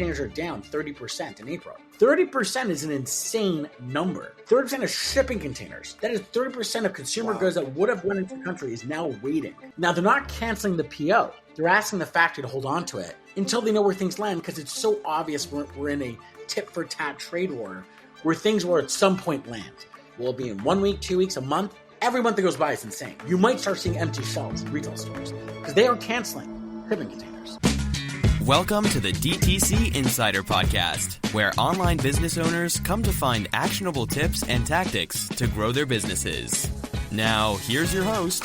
containers are down 30% in April. 30% is an insane number. 30% of shipping containers. That is 30% of consumer goods that would have went into the country is now waiting. Now, they're not canceling the PO. They're asking the factory to hold on to it until they know where things land, because it's so obvious we're in a tit-for-tat trade war where things will at some point land. Will it be in 1 week, 2 weeks, a month? Every month that goes by is insane. You might start seeing empty shelves in retail stores because they are canceling shipping containers. Welcome to the DTC Insider podcast, where online business owners come to find actionable tips and tactics to grow their businesses. Now, here's your host,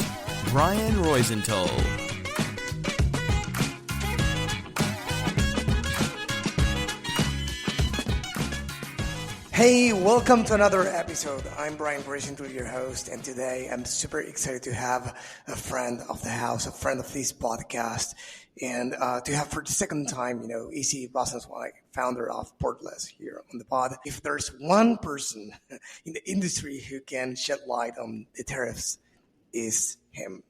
Brian Roisentul. Hey, welcome to another episode. I'm Brian Roisentul, your host, and today I'm super excited to have a friend of the house, a friend of this podcast, and to have for the second time, Izzy Rosensweig, founder of Portless, here on the pod. If there's one person in the industry who can shed light on the tariffs, is him.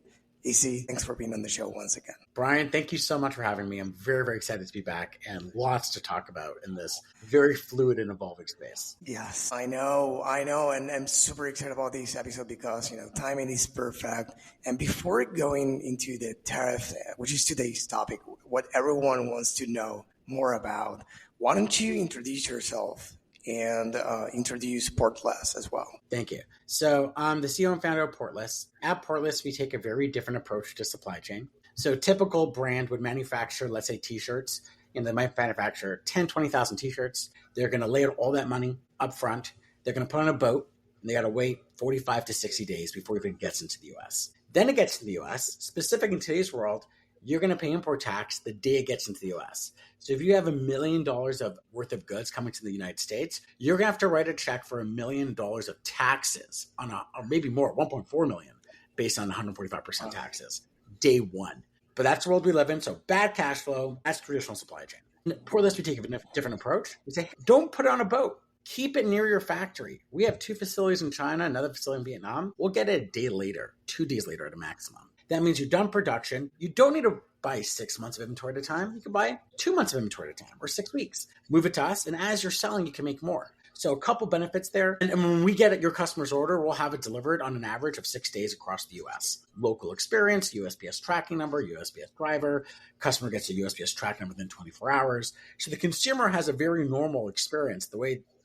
Izzy, thanks for being on the show once again. Brian, thank you so much for having me. I'm very, very excited to be back and lots to talk about in this very fluid and evolving space. Yes, I know. And I'm super excited about this episode because, timing is perfect. And before going into the tariff, which is today's topic, what everyone wants to know more about, why don't you introduce yourself and introduce Portless as well? Thank you. So I'm the CEO and founder of Portless. At Portless, we take a very different approach to supply chain. So typical brand would manufacture, let's say, T-shirts, and they might manufacture 10, 20,000 T-shirts. They're going to lay out all that money up front. They're going to put on a boat, and they got to wait 45 to 60 days before it even gets into the U.S. Then it gets to the U.S. Specific in today's world, you're going to pay import tax the day it gets into the U.S. So if you have $1 million of worth of goods coming to the United States, you're going to have to write a check for $1 million of taxes or maybe more, 1.4 million, based on 145% taxes, day one. But that's the world we live in. So bad cash flow, that's traditional supply chain. Portless, we take a different approach. We say, don't put it on a boat. Keep it near your factory. We have 2 facilities in China, another facility in Vietnam. We'll get it a day later, 2 days later at a maximum. That means you're done production. You don't need to buy 6 months of inventory at a time. You can buy 2 months of inventory at a time or 6 weeks. Move it to us. And as you're selling, you can make more. So a couple benefits there. And when we get your customer's order, we'll have it delivered on an average of 6 days across the U.S. Local experience, USPS tracking number, USPS driver. Customer gets a USPS track number within 24 hours. So the consumer has a very normal experience,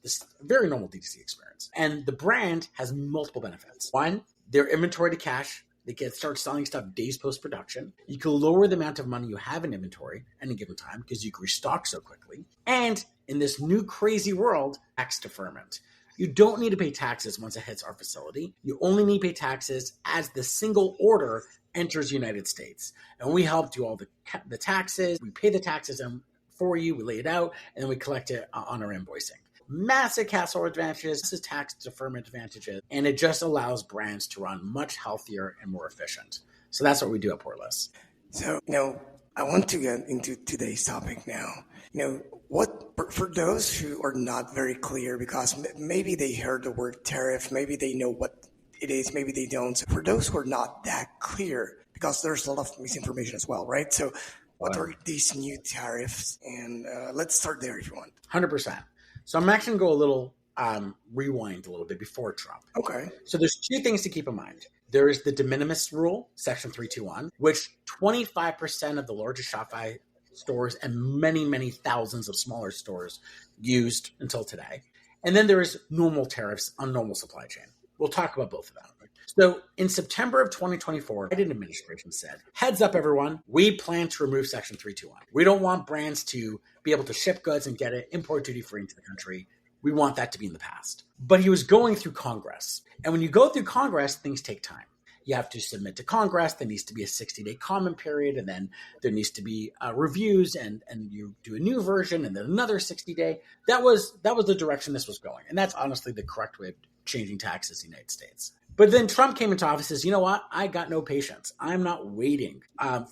this very normal DTC experience. And the brand has multiple benefits. One, their inventory to cash. They can start selling stuff days post-production. You can lower the amount of money you have in inventory at any given time because you can restock so quickly. And in this new crazy world, tax deferment. You don't need to pay taxes once it hits our facility. You only need to pay taxes as the single order enters the United States. And we help do all the taxes. We pay the taxes for you. We lay it out, and then we collect it on our invoicing. Massive cash flow advantages, this is tax deferment advantages, and it just allows brands to run much healthier and more efficient. So that's what we do at Portless. So, I want to get into today's topic now. For those who are not very clear, because maybe they heard the word tariff, maybe they know what it is, maybe they don't. So for those who are not that clear, because there's a lot of misinformation as well, right? So what are these new tariffs? And let's start there if you want. 100%. So I'm actually going to go a little rewind a little bit before Trump. Okay. So there's 2 things to keep in mind. There is the de minimis rule, Section 321, which 25% of the largest Shopify stores and many, many thousands of smaller stores used until today. And then there is normal tariffs on normal supply chain. We'll talk about both of them. So in September of 2024, the Biden administration said, heads up, everyone, we plan to remove Section 321. We don't want brands to be able to ship goods and get it import duty free into the country. We want that to be in the past. But he was going through Congress. And when you go through Congress, things take time. You have to submit to Congress. There needs to be a 60-day comment period. And then there needs to be reviews and you do a new version and then another 60-day. That was the direction this was going. And that's honestly the correct way of changing taxes in the United States. But then Trump came into office and says, you know what? I got no patience. I'm not waiting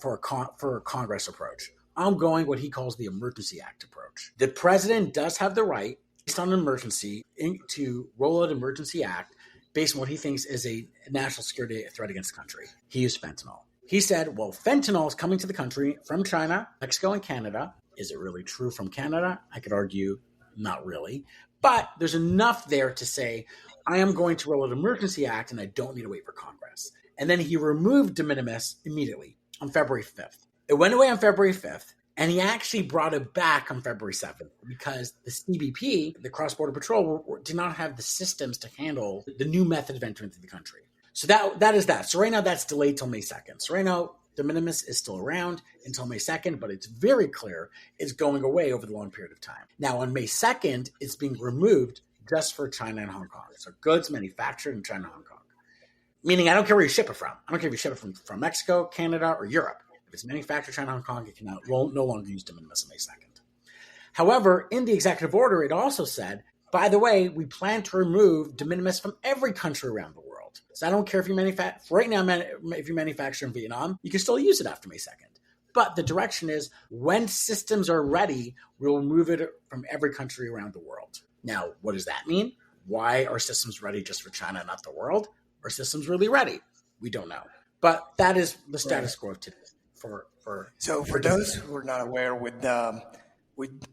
for a Congress approach. I'm going what he calls the Emergency Act approach. The president does have the right, based on an emergency, to roll out an Emergency Act based on what he thinks is a national security threat against the country. He used fentanyl. He said, well, fentanyl is coming to the country from China, Mexico, and Canada. Is it really true from Canada? I could argue not really. But there's enough there to say, I am going to roll an emergency act and I don't need to wait for Congress. And then he removed de minimis immediately on February 5th. It went away on February 5th, and he actually brought it back on February 7th because the CBP, the Cross-Border Patrol, did not have the systems to handle the new method of entering into the country. So that is that. So right now that's delayed till May 2nd. So right now de minimis is still around until May 2nd, but it's very clear it's going away over the long period of time. Now on May 2nd, it's being removed just for China and Hong Kong. So goods manufactured in China and Hong Kong. Meaning I don't care where you ship it from. I don't care if you ship it from Mexico, Canada, or Europe. If it's manufactured in China and Hong Kong, it cannot no longer use de minimis on May 2nd. However, in the executive order, it also said, by the way, we plan to remove de minimis from every country around the world. So I don't care if you manufacture, right now, if you manufacture in Vietnam, you can still use it after May 2nd. But the direction is when systems are ready, we'll remove it from every country around the world. Now, what does that mean? Why are systems ready just for China, not the world? Are systems really ready? We don't know. But that is the status quo today. So for those who are not aware with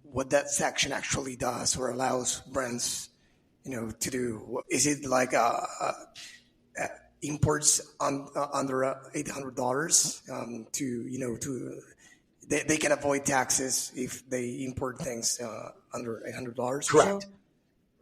what that section actually does or allows brands, to do, is it like imports under $800 they can avoid taxes if they import things under $800?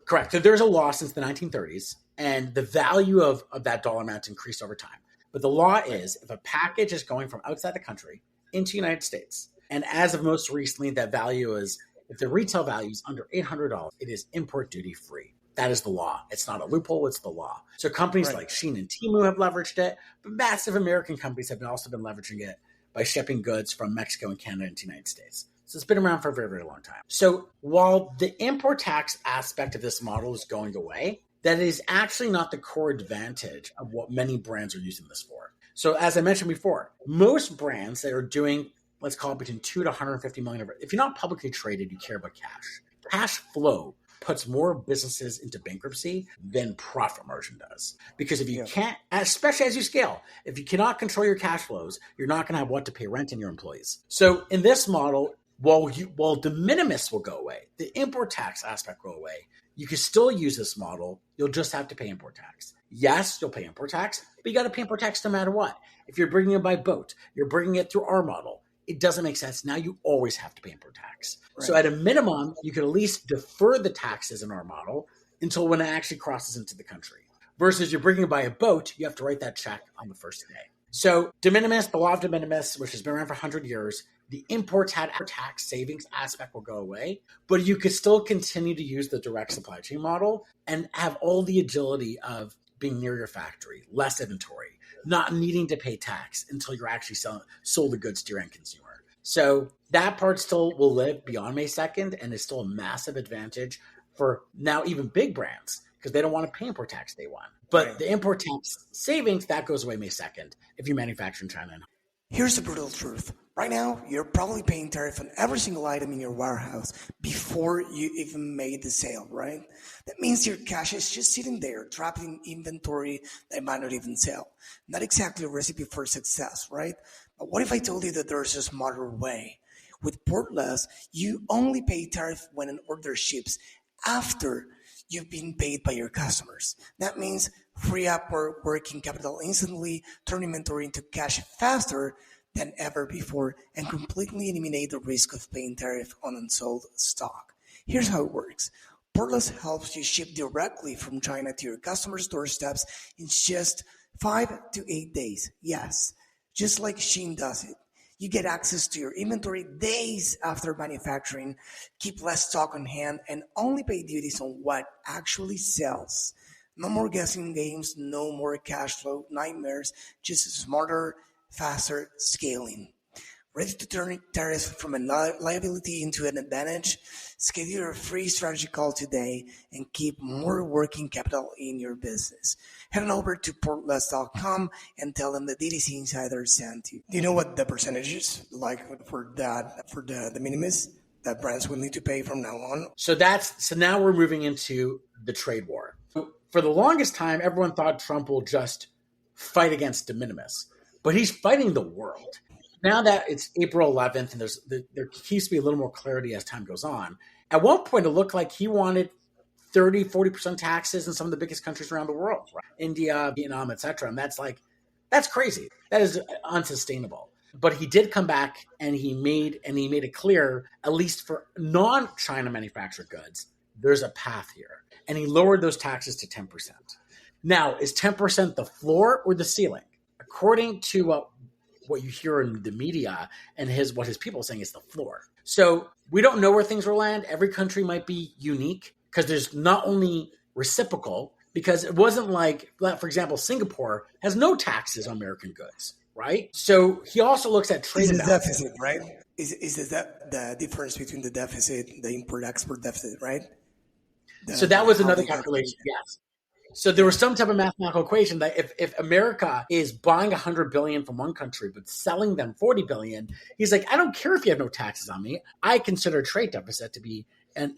Correct. So there's a law since the 1930s, and the value of that dollar amount increased over time. But the law is if a package is going from outside the country into the United States, and as of most recently, that value is, if the retail value is under $800, it is import duty free. That is the law. It's not a loophole, it's the law. So companies like Shein and Temu have leveraged it, but massive American companies have also been leveraging it by shipping goods from Mexico and Canada into the United States. So it's been around for a very, very long time. So while the import tax aspect of this model is going away, that is actually not the core advantage of what many brands are using this for. So as I mentioned before, most brands that are doing, let's call it between 2 to 150 million, if you're not publicly traded, you care about cash. Cash flow puts more businesses into bankruptcy than profit margin does. Because if you can't, especially as you scale, if you cannot control your cash flows, you're not going to have what to pay rent in your employees. So in this model, while de minimis will go away, the import tax aspect will go away, you can still use this model. You'll just have to pay import tax. Yes, you'll pay import tax, but you got to pay import tax no matter what. If you're bringing it by boat, you're bringing it through our model, it doesn't make sense. Now you always have to pay import tax. Right. So at a minimum, you can at least defer the taxes in our model until when it actually crosses into the country. Versus you're bringing it by a boat, you have to write that check on the first day. So de minimis, the law of de minimis, which has been around for 100 years, the import tax savings aspect will go away, but you could still continue to use the direct supply chain model and have all the agility of being near your factory, less inventory, not needing to pay tax until you're actually sold the goods to your end consumer. So that part still will live beyond May 2nd and is still a massive advantage for now even big brands because they don't want to pay import tax day one. But the import tax savings, that goes away May 2nd if you manufacture in China. Here's the brutal truth. Right now, you're probably paying tariff on every single item in your warehouse before you even made the sale, right? That means your cash is just sitting there, trapped in inventory that might not even sell. Not exactly a recipe for success, right? But what if I told you that there's a smarter way? With Portless, you only pay tariff when an order ships after you've been paid by your customers. That means free up working capital instantly, turn inventory into cash faster than ever before, and completely eliminate the risk of paying tariff on unsold stock. Here's how it works. Portless helps you ship directly from China to your customers' doorsteps in just 5 to 8 days. Yes, just like Shein does it. You get access to your inventory days after manufacturing, keep less stock on hand, and only pay duties on what actually sells. No more guessing games, no more cash flow nightmares, just smarter, faster scaling. Ready to turn tariffs from a liability into an advantage? Schedule your free strategy call today and keep more working capital in your business. Head on over to portless.com and tell them the DTC Insider sent you. Do you know what the percentage is like for the minimis that brands will need to pay from now on? So now we're moving into the trade war. For the longest time, everyone thought Trump will just fight against de minimis, but he's fighting the world. now that it's April 11th and there keeps to be a little more clarity as time goes on. At one point, it looked like he wanted 30, 40% taxes in some of the biggest countries around the world, right? India, Vietnam, etc. And that's crazy. That is unsustainable. But he did come back and he made it clear, at least for non-China manufactured goods, there's a path here. And he lowered those taxes to 10%. Now, is 10% the floor or the ceiling? According to what you hear in the media and what his people are saying is the floor. So we don't know where things will land. Every country might be unique because there's not only reciprocal, because it wasn't like, for example, Singapore has no taxes on American goods, right? So he also looks at trade deficit, right? Is the difference between the deficit, the import-export deficit, right? So that was another calculation, yes. So there was some type of mathematical equation that if America is buying $100 billion from one country but selling them $40 billion, he's like, I don't care if you have no taxes on me. I consider a trade deficit to be an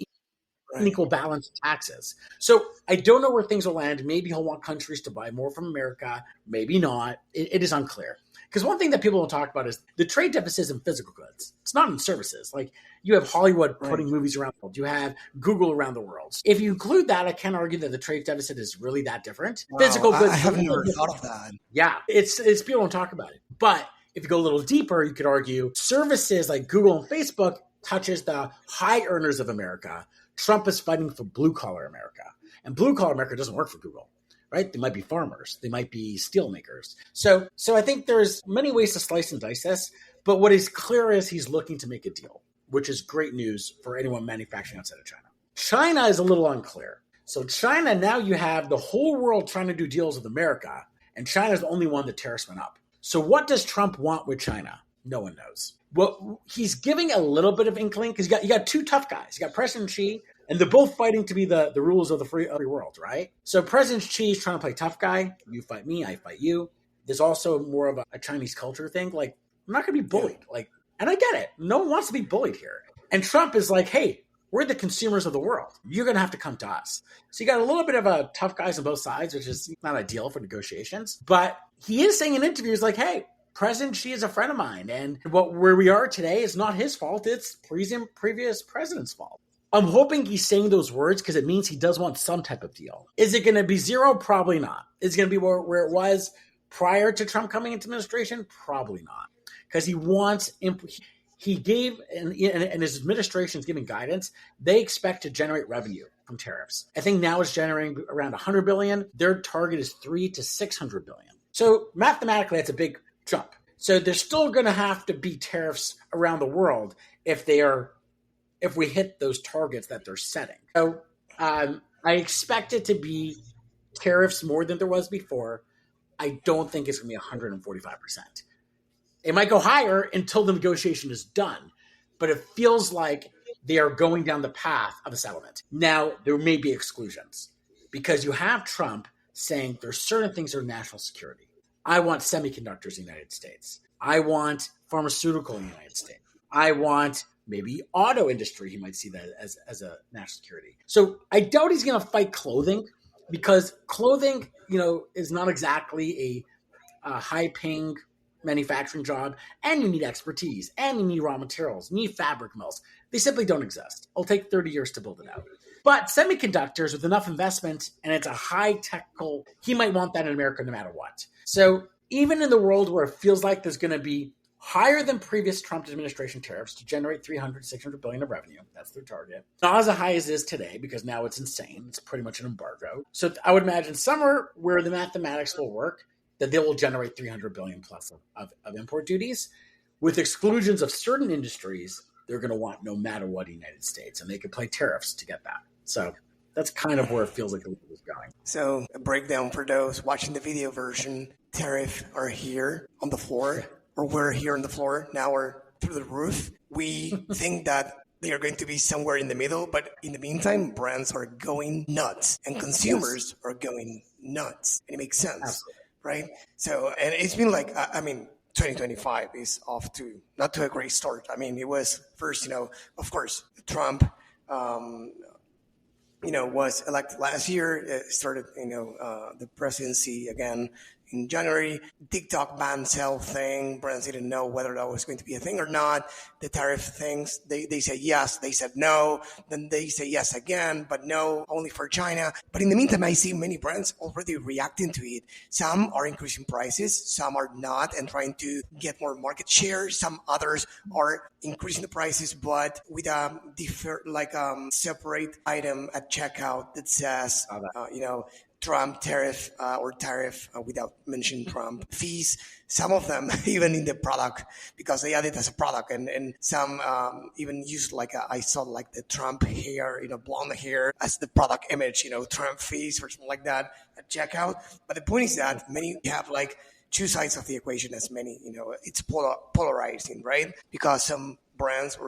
unequal balance of taxes. So I don't know where things will land. Maybe he'll want countries to buy more from America. Maybe not. It is unclear. Because one thing that people don't talk about is the trade deficit is in physical goods. It's not in services. Like you have Hollywood putting movies around the world. You have Google around the world. If you include that, I can't argue that the trade deficit is really that different. Wow, physical goods. I haven't never thought of that. Yeah, it's people don't talk about it. But if you go a little deeper, you could argue services like Google and Facebook touches the high earners of America. Trump is fighting for blue-collar America. And blue-collar America doesn't work for Google. Right? They might be farmers. They might be steel makers. So I think there's many ways to slice and dice this. But what is clear is he's looking to make a deal, which is great news for anyone manufacturing outside of China. China is a little unclear. So China, now you have the whole world trying to do deals with America, and China's the only one that tariffs went up. So what does Trump want with China? No one knows. Well, he's giving a little bit of inkling because you got two tough guys. You got President Xi, and they're both fighting to be the rulers of the free world, right? So President Xi is trying to play tough guy. You fight me, I fight you. There's also more of a Chinese culture thing. Like, I'm not going to be bullied. Like, and I get it. No one wants to be bullied here. And Trump is like, hey, we're the consumers of the world. You're going to have to come to us. So you got a little bit of a tough guys on both sides, which is not ideal for negotiations. But he is saying in interviews like, hey, President Xi is a friend of mine. And where we are today is not his fault. It's previous president's fault. I'm hoping he's saying those words because it means he does want some type of deal. Is it going to be zero? Probably not. Is it going to be where it was prior to Trump coming into administration? Probably not. Because he wants, he gave, and his administration is giving guidance, they expect to generate revenue from tariffs. I think now it's generating around $100 billion. Their target is $300 to $600 billion. So mathematically, that's a big jump. So there's still going to have to be tariffs around the world if we hit those targets that they're setting. So I expect it to be tariffs more than there was before. I don't think it's going to be 145%. It might go higher until the negotiation is done, but it feels like they are going down the path of a settlement. Now, there may be exclusions because you have Trump saying there's certain things that are national security. I want semiconductors in the United States. I want pharmaceutical in the United States. I want maybe auto industry. He might see that as a national security. So I doubt he's going to fight clothing because clothing, is not exactly a high-paying manufacturing job, and you need expertise, and you need raw materials, you need fabric mills. They simply don't exist. It'll take 30 years to build it out. But semiconductors with enough investment, and it's a high-technical, he might want that in America no matter what. So even in the world where it feels like there's going to be higher than previous Trump administration tariffs to generate $300 to $600 billion of revenue. That's their target. Not as high as it is today because now it's insane. It's pretty much an embargo. So I would imagine somewhere where the mathematics will work, that they will generate $300 billion plus of import duties. With exclusions of certain industries, they're going to want no matter what in the United States, and they could play tariffs to get that. So that's kind of where it feels like the world is going. So a breakdown for those watching the video version, tariffs are here on the floor. Or we're here on the floor, now we're through the roof. We think that they are going to be somewhere in the middle, but in the meantime, brands are going nuts and consumers are going nuts. And it makes sense, absolutely. Right? So, and it's been like, 2025 is off to, not to a great start. I mean, it was first, of course, Trump, was elected last year, started, the presidency again in January. TikTok ban sale thing, brands didn't know whether that was going to be a thing or not. The tariff things, they said yes, they said no, then they say yes again, but no, only for China. But in the meantime, I see many brands already reacting to it. Some are increasing prices, some are not and trying to get more market share. Some others are increasing the prices, but with a separate item at checkout that says, Trump tariff or tariff without mentioning Trump fees. Some of them even in the product because they add it as a product, and some even use I saw the Trump hair, blonde hair as the product image, Trump fees or something like that at checkout. But the point is that many have two sides of the equation, as many, it's polarizing, right? Because some brands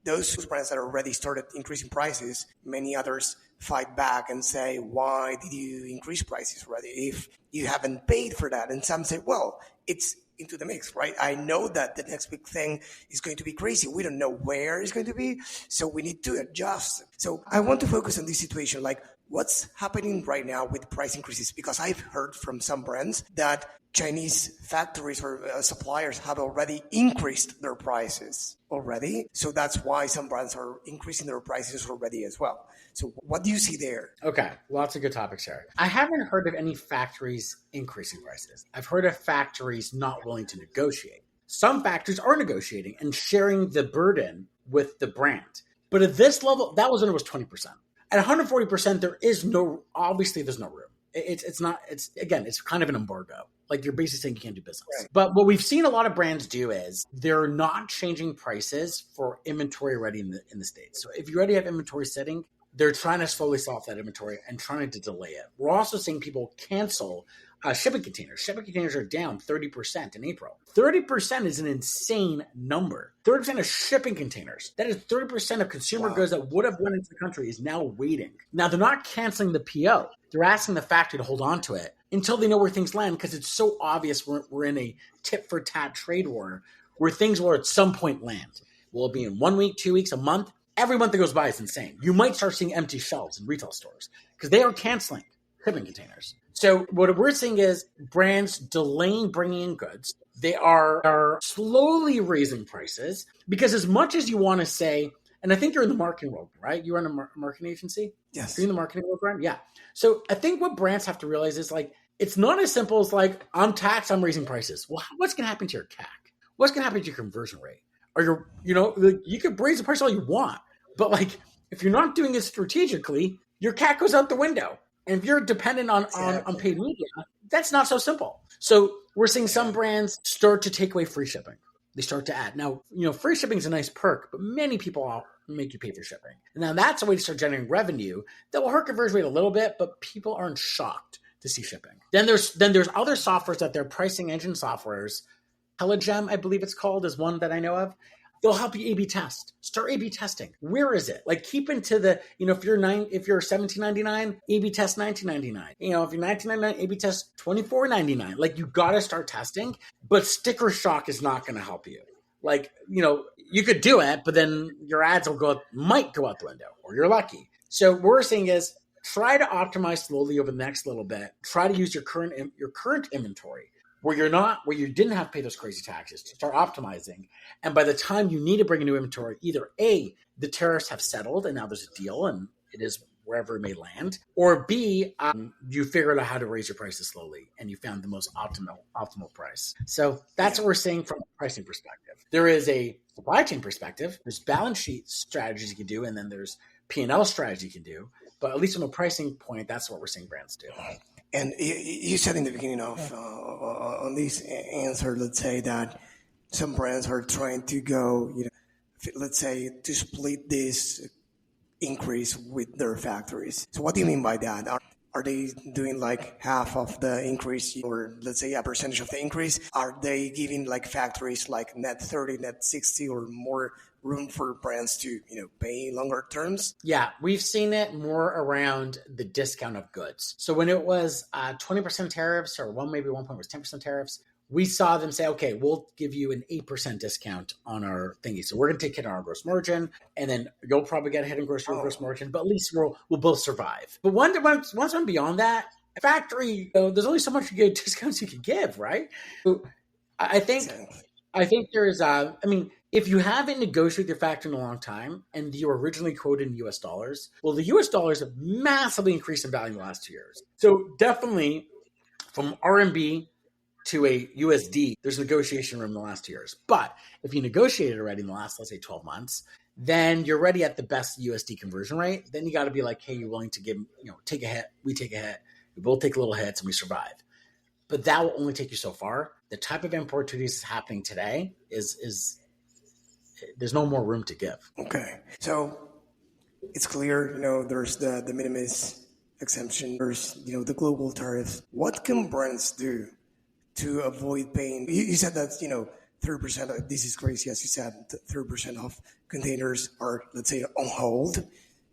those brands that already started increasing prices, many others fight back and say, why did you increase prices already if you haven't paid for that? And some say, well, it's into the mix, right? I know that the next big thing is going to be crazy. We don't know where it's going to be, so we need to adjust. So I want to focus on this situation, what's happening right now with price increases, because I've heard from some brands that Chinese factories or suppliers have already increased their prices already. So that's why some brands are increasing their prices already as well. So what do you see there? Okay, lots of good topics here. I haven't heard of any factories increasing prices. I've heard of factories not willing to negotiate. Some factories are negotiating and sharing the burden with the brand. But at this level, that was when it was 20%. At 140%, there's no room. It's kind of an embargo. You're basically saying you can't do business. Right. But what we've seen a lot of brands do is they're not changing prices for inventory already in the States. So if you already have inventory sitting, they're trying to slowly sell off that inventory and trying to delay it. We're also seeing people cancel shipping containers. Shipping containers are down 30% in April. 30% is an insane number. 30% of shipping containers. That is 30% of consumer goods that would have went into the country is now waiting. Now, they're not canceling the PO. They're asking the factory to hold on to it until they know where things land, because it's so obvious we're in a tit-for-tat trade war where things will at some point land. Will it be in 1 week, 2 weeks, a month? Every month that goes by is insane. You might start seeing empty shelves in retail stores because they are canceling shipping containers. So what we're seeing is brands delaying bringing in goods. They are slowly raising prices because as much as you want to say, and I think you're in the marketing world, right? You run a marketing agency? Yes. Are you in the marketing world, Brian? Yeah. So I think what brands have to realize is it's not as simple as I'm taxed, I'm raising prices. Well, what's going to happen to your CAC? What's going to happen to your conversion rate? Or you could raise the price all you want, but if you're not doing it strategically, your CAC goes out the window. And if you're dependent on paid media, that's not so simple. So we're seeing some brands start to take away free shipping. They start to add. Now, free shipping is a nice perk, but many people make you pay for shipping. And now that's a way to start generating revenue that will hurt conversion rate a little bit, but people aren't shocked to see shipping. Then there's other softwares that they're pricing engine softwares. Telegem, I believe it's called, is one that I know of. They'll help you A/B test. Start A/B testing. Where is it? Keep into the, if you're $17.99, A/B test $19.99. If you're $19.99, A/B test $24.99. You got to start testing, but sticker shock is not going to help you. You could do it, but then your ads might go out the window, or you're lucky. So what we're saying is try to optimize slowly over the next little bit. Try to use your current inventory where you didn't have to pay those crazy taxes to start optimizing. And by the time you need to bring a new inventory, either A, the tariffs have settled and now there's a deal and it is wherever it may land, or B, you figured out how to raise your prices slowly and you found the most optimal price. So that's what we're seeing from a pricing perspective. There is a supply chain perspective. There's balance sheet strategies you can do, and then there's P&L strategy you can do. But at least from a pricing point, that's what we're seeing brands do. And you said in the beginning of on this answer, let's say that some brands are trying to go, let's say to split this increase with their factories. So what do you mean by that? Are they doing half of the increase, or let's say a percentage of the increase? Are they giving factories net 30, net 60, or more room for brands to pay longer terms? Yeah, we've seen it more around the discount of goods. So when it was 20% tariffs, or maybe one point was 10% tariffs, we saw them say, okay, we'll give you an 8% discount on our thingy. So we're going to take hit on our gross margin, and then you'll probably get a hit on gross margin, but at least we'll both survive. But once I'm beyond that, Factory, there's only so much discounts you can give, right? So I think there's, if you haven't negotiated with your factory in a long time and you were originally quoted in US dollars, well, the US dollars have massively increased in value in the last 2 years. So definitely from RMB to a USD, there's negotiation room in the last 2 years. But if you negotiated already in the last, let's say 12 months, then you're already at the best USD conversion rate. Then you got to be like, hey, you're willing to give, take a hit. We take a hit. We both take little hits and we survive. But that will only take you so far. The type of import duties happening today is there's no more room to give. Okay. So it's clear, there's the minimis exemption, there's, the global tariffs. What can brands do to avoid paying? You said that, 30%, this is crazy, as you said, 30% of containers are, let's say, on hold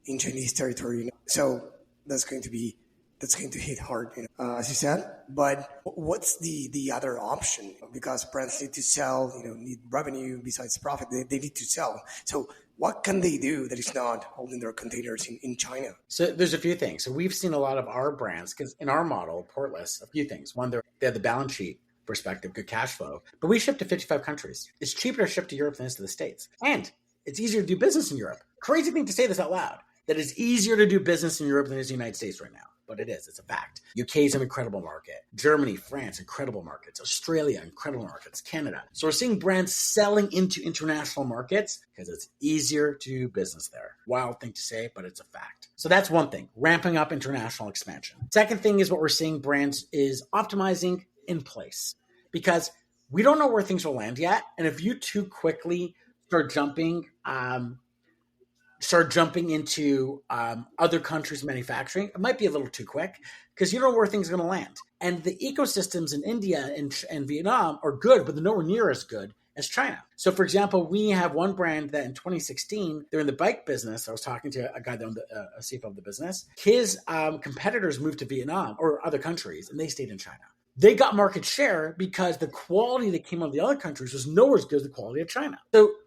in Chinese territory. So that's going to hit hard, as you said. But what's the other option? Because brands need to sell, need revenue besides profit. They need to sell. So what can they do that is not holding their containers in China? So there's a few things. So we've seen a lot of our brands, because in our model, Portless, a few things. One, they have the balance sheet perspective, good cash flow, but we ship to 55 countries. It's cheaper to ship to Europe than it is to the States. And it's easier to do business in Europe. Crazy thing to say this out loud, that it's easier to do business in Europe than it is in the United States right now. But it is. It's a fact. UK is an incredible market. Germany, France, incredible markets. Australia, incredible markets. Canada. So we're seeing brands selling into international markets because it's easier to do business there. Wild thing to say, but it's a fact. So that's one thing, ramping up international expansion. Second thing is what we're seeing brands is optimizing in place, because we don't know where things will land yet. And if you too quickly start jumping into other countries' manufacturing, it might be a little too quick because you don't know where things are going to land. And the ecosystems in India and Vietnam are good, but they're nowhere near as good as China. So, for example, we have one brand that in 2016, they're in the bike business. I was talking to a guy that owned a CFO of the business. His competitors moved to Vietnam or other countries, and they stayed in China. They got market share because the quality that came out of the other countries was nowhere as good as the quality of China.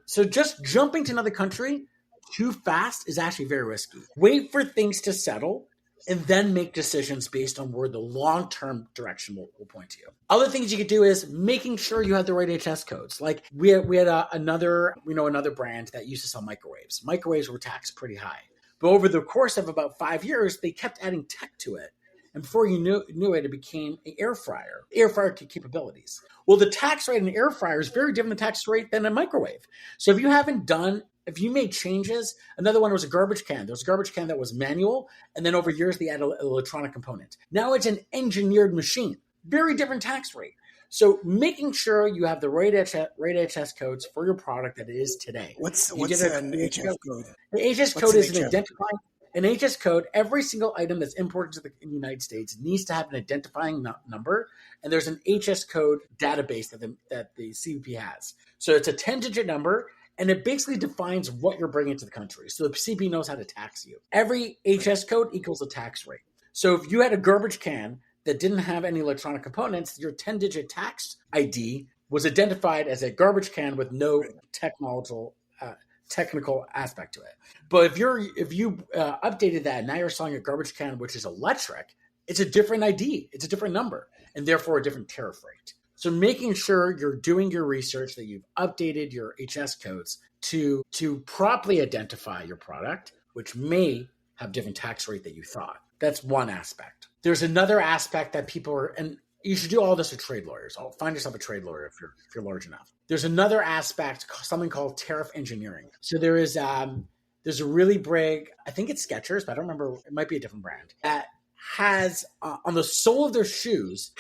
So just jumping to another country too fast is actually very risky. Wait for things to settle and then make decisions based on where the long-term direction will point you. Other things you could do is making sure you have the right HS codes. Like we had another brand that used to sell microwaves. Microwaves were taxed pretty high. But over the course of about 5 years, they kept adding tech to it. And before you knew it, it became an air fryer capabilities. Well, the tax rate in an air fryer is very different tax rate than a microwave. So if you made changes, another one was a garbage can. There was a garbage can that was manual, and then over years they added an electronic component. Now it's an engineered machine. Very different tax rate. So making sure you have the right HS codes for your product that it is today. What's an HS code? The HS code is an identifying. An HS code, every single item that's imported to the United States needs to have an identifying number, and there's an HS code database that the CBP has. So it's a 10-digit number, and it basically defines what you're bringing to the country. So the CBP knows how to tax you. Every HS code equals a tax rate. So if you had a garbage can that didn't have any electronic components, your 10-digit tax ID was identified as a garbage can with no technical aspect to it. But if you updated that, now you're selling a garbage can which is electric, it's a different ID, it's a different number, and therefore a different tariff rate. So making sure you're doing your research, that you've updated your HS codes to properly identify your product, which may have different tax rate that you thought. That's one aspect. There's another aspect that people are, and you should do all this with trade lawyers. Find yourself a trade lawyer if you're large enough. There's another aspect, something called tariff engineering. So there's a really big, I think it's Skechers, but I don't remember, it might be a different brand, that has on the sole of their shoes,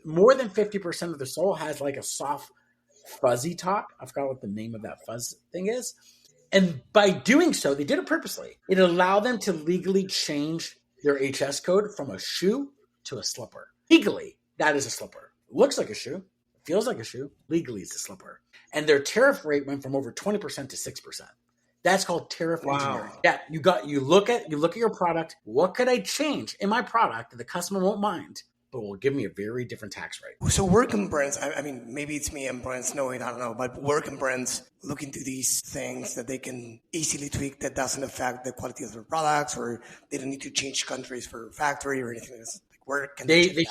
more than 50% of the sole has like a soft fuzzy top. I forgot what the name of that fuzz thing is. And by doing so, they did it purposely. It allowed them to legally change their HS code from a shoe to a slipper. Legally, that is a slipper. It looks like a shoe. It feels like a shoe. Legally, it's a slipper. And their tariff rate went from over 20% to 6%. That's called tariff engineering. Yeah, you look at your product. What could I change in my product that the customer won't mind, but will give me a very different tax rate? So where can brands, I mean, maybe it's me and brands know it, I don't know, but where can brands look into these things that they can easily tweak that doesn't affect the quality of their products, or they don't need to change countries for factory or anything else? Where can they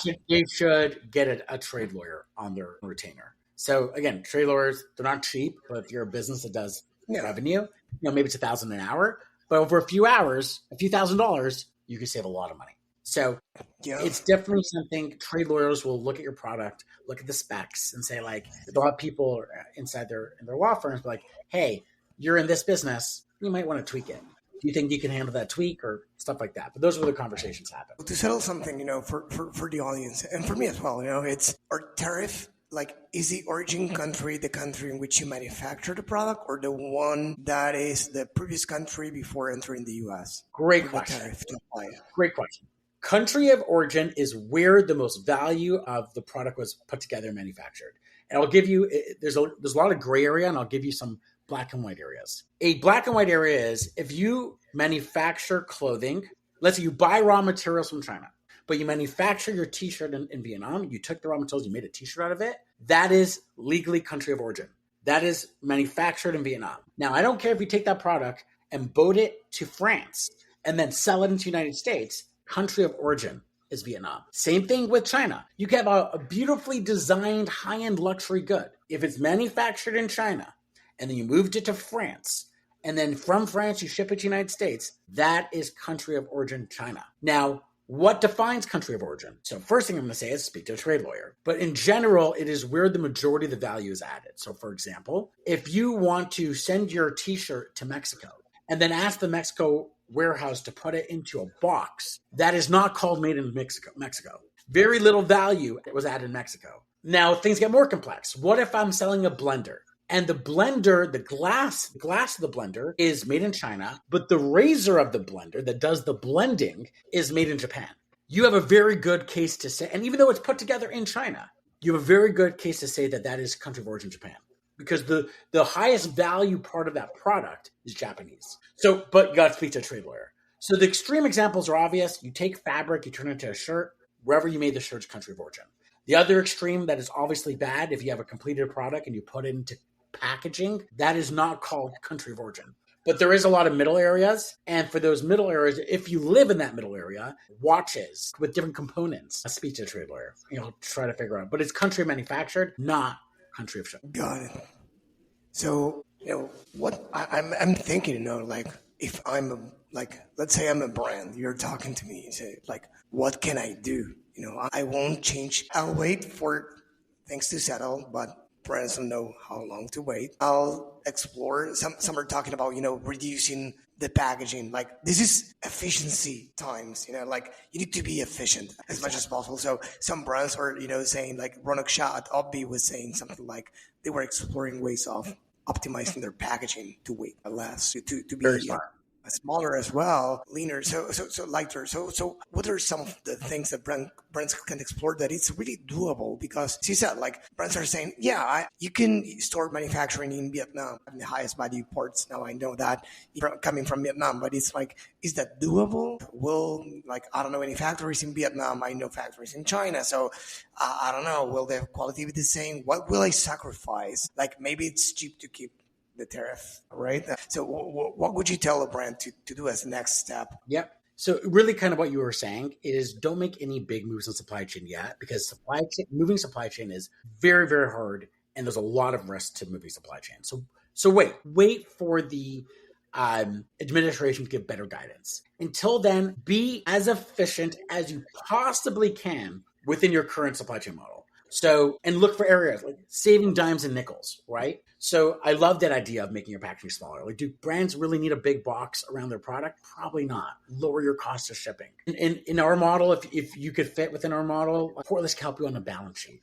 should get a trade lawyer on their retainer. So again, trade lawyers, they're not cheap, but if you're a business that does revenue, maybe it's $1,000 an hour, but over a few hours, a few $1,000s, you can save a lot of money. So it's definitely something trade lawyers will look at your product, look at the specs, and say like, they'll have people inside their law firms be like, hey, you're in this business, you might want to tweak it. Do you think you can handle that tweak or stuff like that? But those are where the conversations happen. To settle something, for the audience and for me as well, it's our tariff. Like, is the origin country the country in which you manufacture the product, or the one that is the previous country before entering the U.S.? Great question. Great question. Country of origin is where the most value of the product was put together and manufactured. And I'll give you, there's a lot of gray area, and I'll give you some black and white areas. A black and white area is if you manufacture clothing, let's say you buy raw materials from China, but you manufacture your t-shirt in Vietnam, you took the raw materials, you made a t-shirt out of it, that is legally country of origin. That is manufactured in Vietnam. Now, I don't care if you take that product and boat it to France and then sell it into the United States, country of origin is Vietnam. Same thing with China. You can have a beautifully designed high-end luxury good. If it's manufactured in China and then you moved it to France, and then from France you ship it to the United States, that is country of origin China. Now, what defines country of origin? So first thing I'm going to say is speak to a trade lawyer. But in general, it is where the majority of the value is added. So for example, if you want to send your t-shirt to Mexico and then ask the Mexico warehouse to put it into a box, that is not called made in Mexico. Very little value was added in Mexico. Now things get more complex. What if I'm selling a blender? And the blender, the glass of the blender is made in China, but the razor of the blender that does the blending is made in Japan. You have a very good case to say, and even though it's put together in China, you have a very good case to say that that is country of origin Japan, because the highest value part of that product is Japanese. So, but you got to speak to a trade lawyer. So the extreme examples are obvious. You take fabric, you turn it into a shirt, wherever you made the shirt's country of origin. The other extreme that is obviously bad, if you have a completed product and you put it into packaging, that is not called country of origin. But there is a lot of middle areas. And for those middle areas, if you live in that middle area, watches with different components, speak to a trade lawyer. Try to figure out. But it's country manufactured, not country of shipping. Got it. So, what I'm thinking, like, if I'm let's say I'm a brand, you're talking to me and say, like, what can I do? I won't change. I'll wait for things to settle, but brands don't know how long to wait. I'll explore. Some are talking about, reducing the packaging. Like, this is efficiency times, like you need to be efficient as much as possible. So some brands are, saying, like Ronak Shah at Obby was saying something like they were exploring ways of optimizing their packaging to weight less, to be very smart. Smaller as well, leaner, so lighter. So what are some of the things that brands can explore that it's really doable? Because as you said, like, brands are saying, you can start manufacturing in Vietnam, the highest value ports. Now I know that coming from Vietnam, but it's like, is that doable? I don't know any factories in Vietnam. I know factories in China. So I don't know, will the quality be the same? What will I sacrifice? Like, maybe it's cheap to keep the tariff, right? So what would you tell a brand to do as the next step? Yep. So really kind of what you were saying is don't make any big moves in supply chain yet, because moving supply chain is very, very hard. And there's a lot of risk to moving supply chain. So wait for the administration to give better guidance. Until then, be as efficient as you possibly can within your current supply chain model. So, and look for areas like saving dimes and nickels, right? So I love that idea of making your packaging smaller. Like, do brands really need a big box around their product? Probably not. Lower your cost of shipping. In our model, if you could fit within our model, Portless can help you on the balance sheet.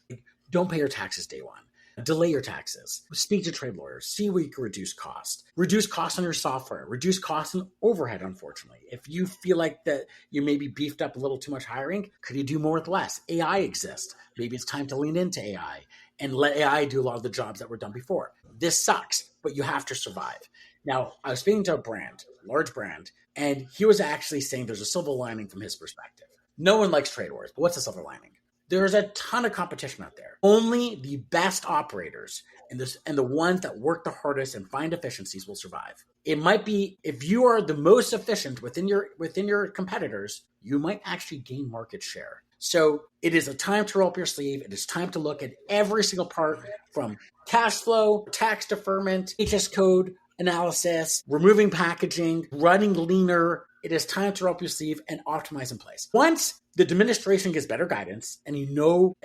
Don't pay your taxes day one. Delay your taxes. Speak to trade lawyers. See where you can reduce cost. Reduce cost on your software. Reduce cost on overhead, unfortunately. If you feel like that you maybe beefed up a little too much hiring, could you do more with less? AI exists. Maybe it's time to lean into AI and let AI do a lot of the jobs that were done before. This sucks, but you have to survive. Now, I was speaking to a large brand, and he was actually saying there's a silver lining from his perspective. No one likes trade wars, but what's the silver lining? There's a ton of competition out there. Only the best operators and the ones that work the hardest and find efficiencies will survive. It might be, if you are the most efficient within your competitors, you might actually gain market share. So it is a time to roll up your sleeve. It is time to look at every single part from cash flow, tax deferment, HS code analysis, removing packaging, running leaner. It is time to roll up your sleeve and optimize in place. Once the administration gives better guidance, and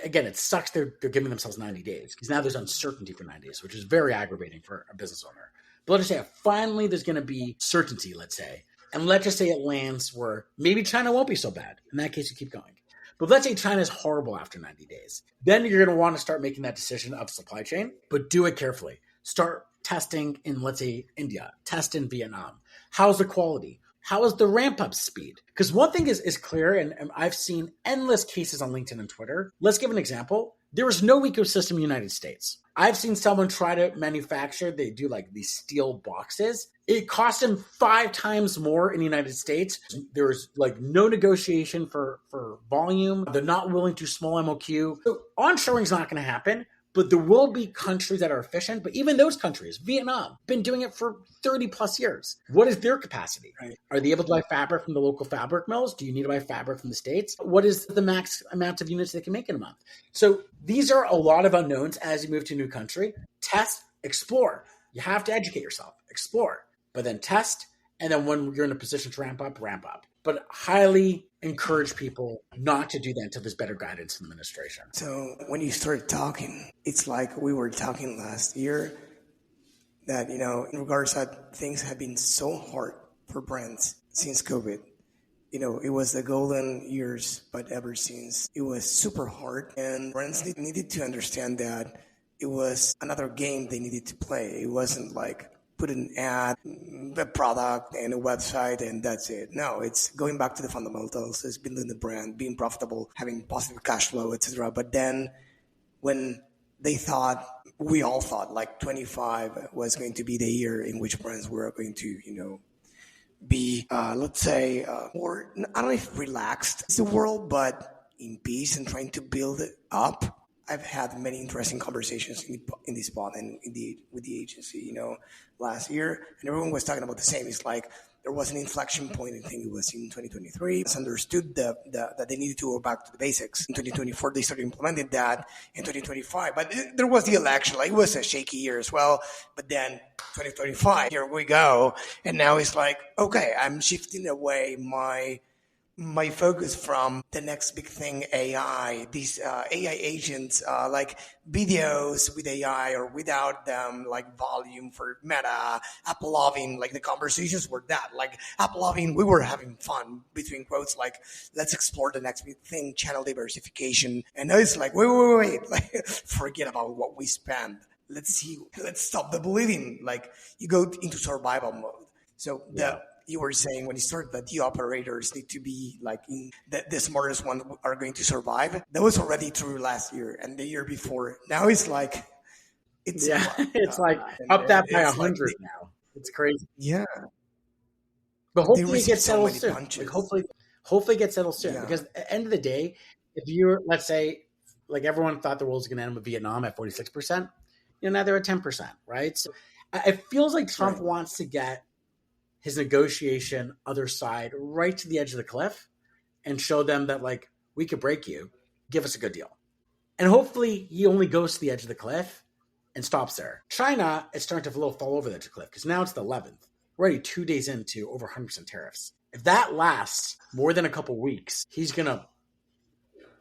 again, it sucks they're giving themselves 90 days because now there's uncertainty for 90 days, which is very aggravating for a business owner. But let's just say finally there's going to be certainty, let's say. And let's just say it lands where maybe China won't be so bad. In that case, you keep going. But let's say China is horrible after 90 days. Then you're going to want to start making that decision of supply chain, but do it carefully. Start testing in, let's say, India. Test in Vietnam. How's the quality? How is the ramp-up speed? Because one thing is clear, and I've seen endless cases on LinkedIn and Twitter. Let's give an example. There is no ecosystem in the United States. I've seen someone try to manufacture, they do like these steel boxes. It cost them 5 times more in the United States. There's like no negotiation for volume. They're not willing to small MOQ. So onshoring is not going to happen. But there will be countries that are efficient. But even those countries, Vietnam, been doing it for 30 plus years. What is their capacity? Right. Are they able to buy fabric from the local fabric mills? Do you need to buy fabric from the States? What is the max amount of units they can make in a month? So these are a lot of unknowns as you move to a new country. Test, explore. You have to educate yourself. Explore. But then test. And then when you're in a position to ramp up, ramp up. But highly encourage people not to do that until there's better guidance from the administration. So when you start talking, it's like we were talking last year that, in regards that things have been so hard for brands since COVID. It was the golden years, but ever since it was super hard. And brands needed to understand that it was another game they needed to play. It wasn't like put an ad, a product, and a website, and that's it. No, it's going back to the fundamentals. It's building the brand, being profitable, having positive cash flow, etc. But then when we all thought like 25 was going to be the year in which brands were going to, be, let's say, more, I don't know if relaxed is the world, but in peace and trying to build it up. I've had many interesting conversations in this pod and with the agency, last year, and everyone was talking about the same. It's like there was an inflection point. I think it was in 2023. It's understood that they needed to go back to the basics. In 2024, they started implementing that. In 2025, but there was the election. Like it was a shaky year as well. But then 2025, here we go, and now it's like, okay, I'm shifting away my focus from the next big thing, AI, these AI agents, like videos with AI or without them, like volume for Meta, Apple loving, like the conversations were that, like Apple loving, we were having fun between quotes, like let's explore the next big thing, channel diversification. And now it's like, wait, like forget about what we spend. Let's stop the bleeding. Like you go into survival mode. So you were saying when you started that the operators need to be like the smartest ones are going to survive. That was already true last year and the year before. Now it's like it's like up that by 100 like now. It's crazy. Yeah, but hopefully it gets settled soon. Like hopefully it gets settled soon because at the end of the day, if you're, let's say, like everyone thought the world was going to end with Vietnam at 46%, now they're at 10%, right? So it feels like Trump wants to get his negotiation other side right to the edge of the cliff and show them that, like, we could break you, give us a good deal. And hopefully he only goes to the edge of the cliff and stops there. China is starting to fall over the edge of the cliff because now it's the 11th. We're already 2 days into over 100% tariffs. If that lasts more than a couple weeks, he's going to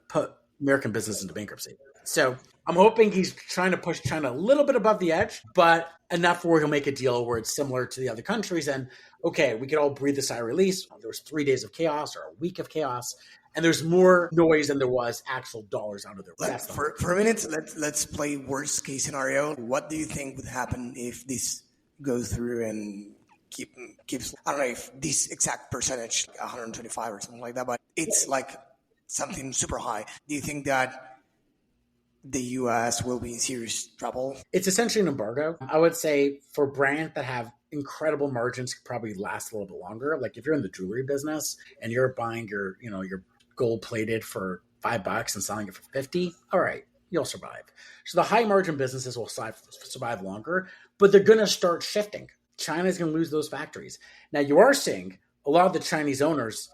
put American business into bankruptcy. So I'm hoping he's trying to push China a little bit above the edge, but enough where he'll make a deal where it's similar to the other countries. And okay, we could all breathe a sigh of release. There was 3 days of chaos or a week of chaos, and there's more noise than there was actual dollars out of there. For a minute, let's play worst case scenario. What do you think would happen if this goes through and keeps, I don't know if this exact percentage, 125 or something like that, but it's like something super high. Do you think that the U.S. will be in serious trouble? It's essentially an embargo. I would say for brands that have incredible margins could probably last a little bit longer. Like if you're in the jewelry business and you're buying your gold plated for $5 and selling it for 50, all right, you'll survive. So the high margin businesses will survive longer, but they're going to start shifting. China's going to lose those factories. Now you are seeing a lot of the Chinese owners,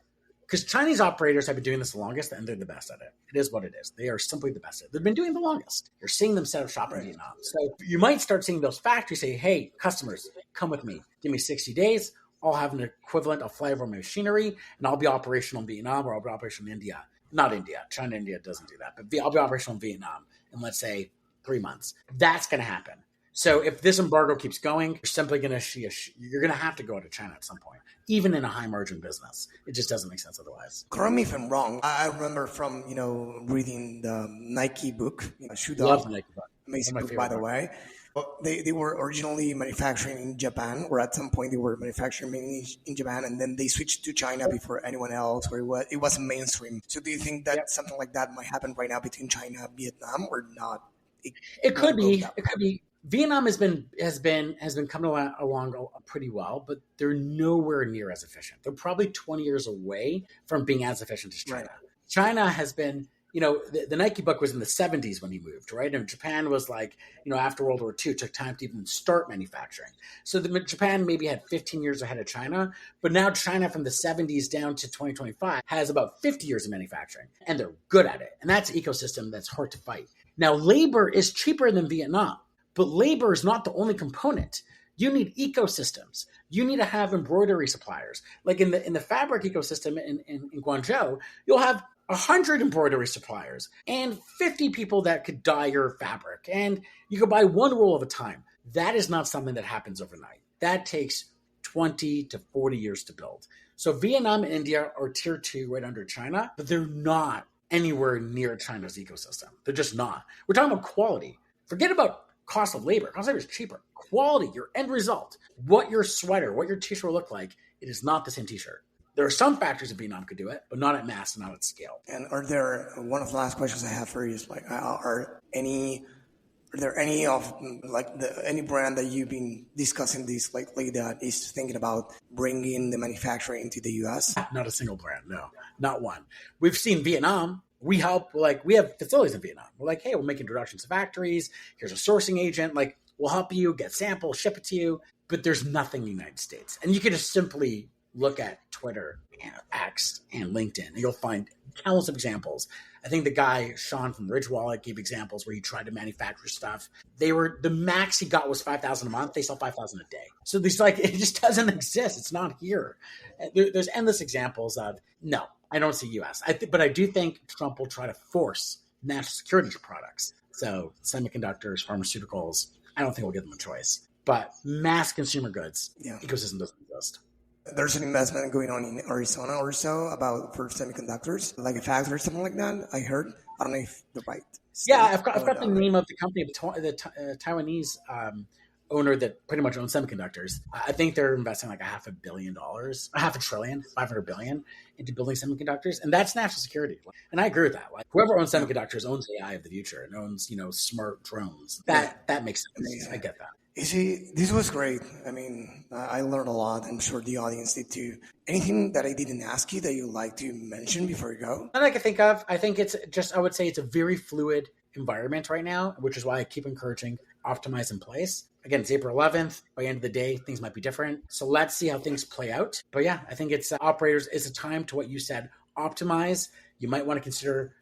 because Chinese operators have been doing this the longest and they're the best at it. It is what it is. They are simply the best at it. They've been doing it the longest. You're seeing them set up shop in Vietnam. So you might start seeing those factories say, hey, customers, come with me. Give me 60 days. I'll have an equivalent of flyover machinery and I'll be operational in Vietnam or I'll be operational in India. Not India. China, India doesn't do that. But I'll be operational in Vietnam in, let's say, 3 months. That's going to happen. So if this embargo keeps going, you're simply going to see you're going to have to go to China at some point, even in a high margin business. It just doesn't make sense otherwise. Correct me if I'm wrong. I remember from, reading the Nike book, Shoe Dog. Love the Nike book. Amazing book, by the way. Well, they were originally manufacturing in Japan, or at some point they were manufacturing mainly in Japan, and then they switched to China before anyone else, where it wasn't mainstream. So do you think that something like that might happen right now between China and Vietnam, or not? It could be. It could be. Vietnam has been coming along pretty well, but they're nowhere near as efficient. They're probably 20 years away from being as efficient as China. Right. China has been, the Nike book was in the 70s when he moved, right? And Japan was like, after World War II, it took time to even start manufacturing. So Japan maybe had 15 years ahead of China, but now China from the 70s down to 2025 has about 50 years of manufacturing, and they're good at it. And that's an ecosystem that's hard to fight. Now, labor is cheaper than Vietnam. But labor is not the only component. You need ecosystems. You need to have embroidery suppliers. Like in the fabric ecosystem in Guangzhou, you'll have 100 embroidery suppliers and 50 people that could dye your fabric. And you could buy one roll at a time. That is not something that happens overnight. That takes 20 to 40 years to build. So Vietnam and India are tier 2 right under China, but they're not anywhere near China's ecosystem. They're just not. We're talking about quality. Forget about cost of labor. Cost of labor is cheaper. Quality, your end result, what your sweater, what your t-shirt will look like, it is not the same t-shirt. There are some factories in Vietnam could do it, but not at mass and not at scale. And one of the last questions I have for you is like, are there any of any brand that you've been discussing this lately that is thinking about bringing the manufacturing into the U.S.? Not a single brand, no, not one. We've seen Vietnam. We help, we have facilities in Vietnam. We're like, hey, we'll make introductions to factories. Here's a sourcing agent. We'll help you get samples, ship it to you. But there's nothing in the United States. And you can just simply look at Twitter and X and LinkedIn, and you'll find countless of examples. I think the guy, Sean from Ridge Wallet, gave examples where he tried to manufacture stuff. The max he got was $5,000 a month. They sell $5,000 a day. So it just doesn't exist. It's not here. There's endless examples of, no, I don't see U.S. But I do think Trump will try to force national security products. So semiconductors, pharmaceuticals, I don't think we'll give them a choice. But mass consumer goods, ecosystem doesn't exist. There's an investment going on in Arizona or so for semiconductors, like a factory or something like that. I heard. I don't know if the right. Yeah, I've got the name of the company, the Taiwanese owner that pretty much owns semiconductors. I think they're investing like $500 million, $500 billion, $500 billion into building semiconductors, and that's national security. And I agree with that. Like whoever owns semiconductors owns AI of the future and owns smart drones. That makes sense. Amazing. I get that. Izzy, this was great. I mean, I learned a lot. I'm sure the audience did too. Anything that I didn't ask you that you'd like to mention before you go? That I can think of. I think I would say it's a very fluid environment right now, which is why I keep encouraging optimize in place. Again, it's April 11th. By the end of the day, things might be different. So let's see how things play out. But yeah, I think it's operators, it's a time to what you said, optimize. You might want to consider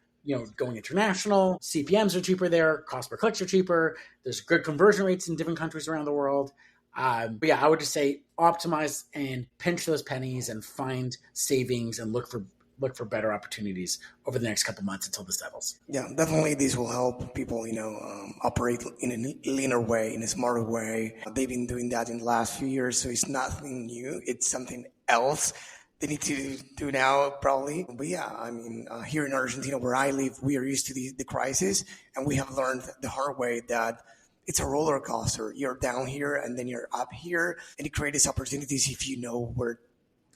going international. CPMs are cheaper there. Cost per clicks are cheaper. There's good conversion rates in different countries around the world. But yeah, I would just say optimize and pinch those pennies and find savings and look for better opportunities over the next couple months until this settles. Yeah, definitely this will help people, operate in a leaner way, in a smarter way. They've been doing that in the last few years, so it's nothing new. It's something else they need to do now, probably. But yeah, I mean, here in Argentina, where I live, we are used to the crisis, and we have learned the hard way that it's a roller coaster. You're down here, and then you're up here, and it creates opportunities if you know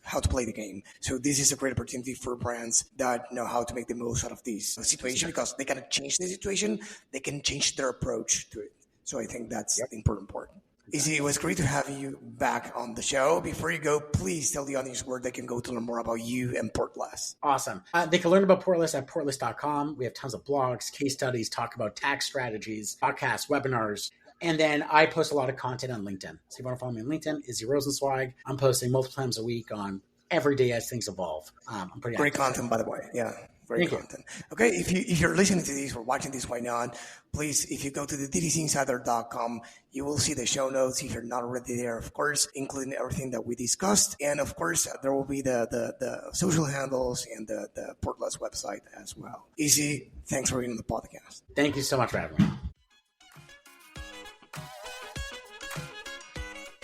how to play the game. So this is a great opportunity for brands that know how to make the most out of this situation, because they can change the situation, they can change their approach to it. So I think that's the important part. Izzy, it was great to have you back on the show. Before you go, please tell the audience where they can go to learn more about you and Portless. Awesome. They can learn about Portless at portless.com. We have tons of blogs, case studies, talk about tax strategies, podcasts, webinars. And then I post a lot of content on LinkedIn. So if you want to follow me on LinkedIn, Izzy Rosensweig. I'm posting multiple times a week on every day as things evolve. I'm pretty Great content, by the way. Yeah. Great content. Okay, if you're listening to this or watching this right now, please, if you go to the DTCinsider.com, you will see the show notes if you're not already there, of course, including everything that we discussed. And of course, there will be the social handles and the Portless website as well. Izzy, thanks for being on the podcast. Thank you so much for having me.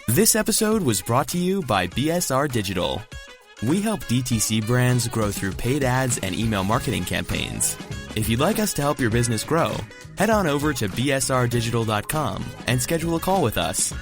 This episode was brought to you by BSR Digital. We help DTC brands grow through paid ads and email marketing campaigns. If you'd like us to help your business grow, head on over to bsrdigital.com and schedule a call with us.